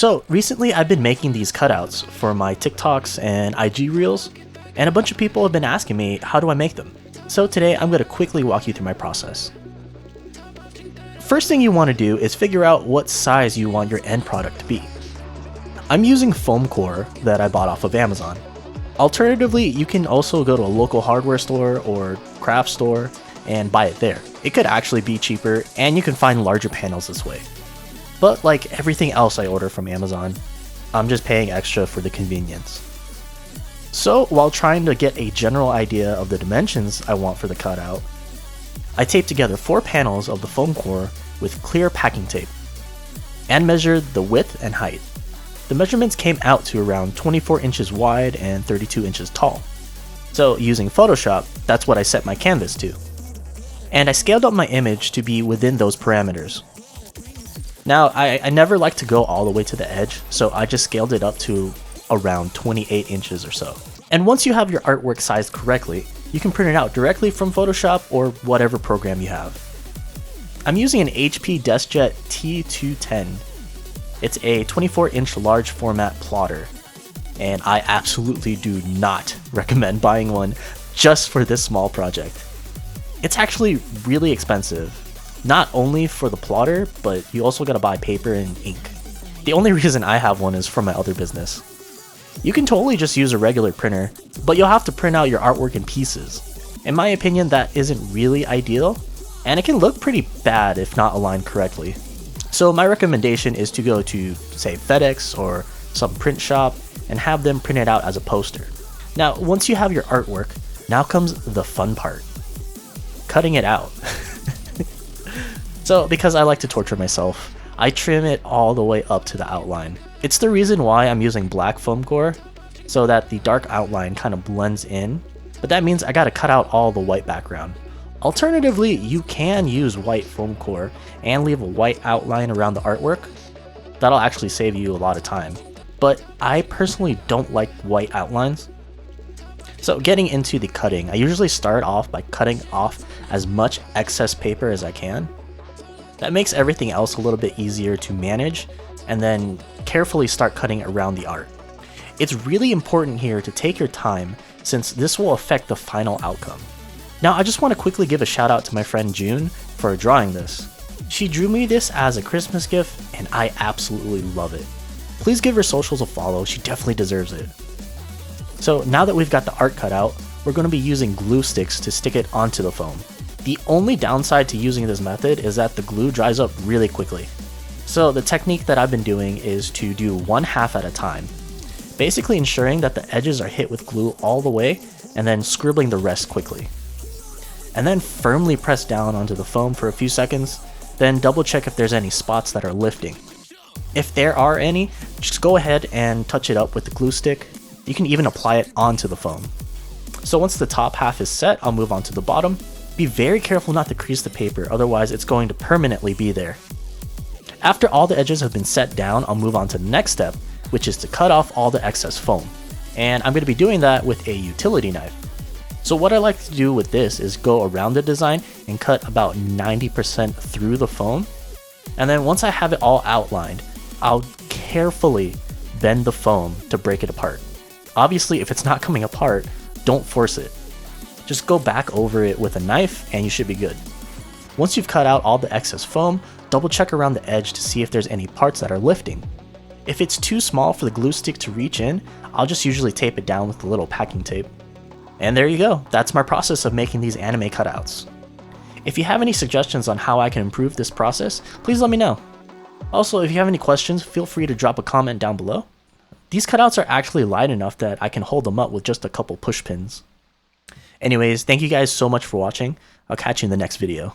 So recently I've been making these cutouts for my TikToks and IG Reels, and a bunch of people have been asking me how do I make them. So today I'm going to quickly walk you through my process. First thing you want to do is figure out what size you want your end product to be. I'm using foam core that I bought off of Amazon. Alternatively, you can also go to a local hardware store or craft store and buy it there. It could actually be cheaper, and you can find larger panels this way. But like everything else I order from Amazon, I'm just paying extra for the convenience. So while trying to get a general idea of the dimensions I want for the cutout, I taped together 4 panels of the foam core with clear packing tape and measured the width and height. The measurements came out to around 24 inches wide and 32 inches tall. So using Photoshop, that's what I set my canvas to. And I scaled up my image to be within those parameters. Now, I never like to go all the way to the edge, so I just scaled it up to around 28 inches or so. And once you have your artwork sized correctly, you can print it out directly from Photoshop or whatever program you have. I'm using an HP DeskJet T210. It's a 24-inch large format plotter, and I absolutely do not recommend buying one just for this small project. It's actually really expensive. Not only for the plotter, but you also gotta buy paper and ink. The only reason I have one is from my other business. You can totally just use a regular printer, but you'll have to print out your artwork in pieces. In my opinion, that isn't really ideal, and it can look pretty bad if not aligned correctly. So my recommendation is to go to, say, FedEx or some print shop and have them print it out as a poster. Now, once you have your artwork, now comes the fun part. Cutting it out. So, because I like to torture myself, I trim it all the way up to the outline. It's the reason why I'm using black foam core, so that the dark outline kind of blends in, but that means I gotta cut out all the white background. Alternatively, you can use white foam core and leave a white outline around the artwork. That'll actually save you a lot of time. But I personally don't like white outlines. So getting into the cutting, I usually start off by cutting off as much excess paper as I can. That makes everything else a little bit easier to manage, and then carefully start cutting around the art. It's really important here to take your time, since this will affect the final outcome. Now I just want to quickly give a shout out to my friend June for drawing this. She drew me this as a Christmas gift, and I absolutely love it. Please give her socials a follow, she definitely deserves it. So now that we've got the art cut out, we're going to be using glue sticks to stick it onto the foam. The only downside to using this method is that the glue dries up really quickly. So the technique that I've been doing is to do 1/2 at a time, basically ensuring that the edges are hit with glue all the way and then scribbling the rest quickly. And then firmly press down onto the foam for a few seconds, then double check if there's any spots that are lifting. If there are any, just go ahead and touch it up with the glue stick. You can even apply it onto the foam. So once the top half is set, I'll move on to the bottom. Be very careful not to crease the paper, otherwise it's going to permanently be there. After all the edges have been set down, I'll move on to the next step, which is to cut off all the excess foam. And I'm going to be doing that with a utility knife. So what I like to do with this is go around the design and cut about 90% through the foam. And then once I have it all outlined, I'll carefully bend the foam to break it apart. Obviously, if it's not coming apart, don't force it. Just go back over it with a knife and you should be good. Once you've cut out all the excess foam, double check around the edge to see if there's any parts that are lifting. If it's too small for the glue stick to reach in, I'll just usually tape it down with a little packing tape. And there you go, that's my process of making these anime cutouts. If you have any suggestions on how I can improve this process, please let me know. Also, if you have any questions, feel free to drop a comment down below. These cutouts are actually light enough that I can hold them up with just a couple push pins. Anyways, thank you guys so much for watching. I'll catch you in the next video.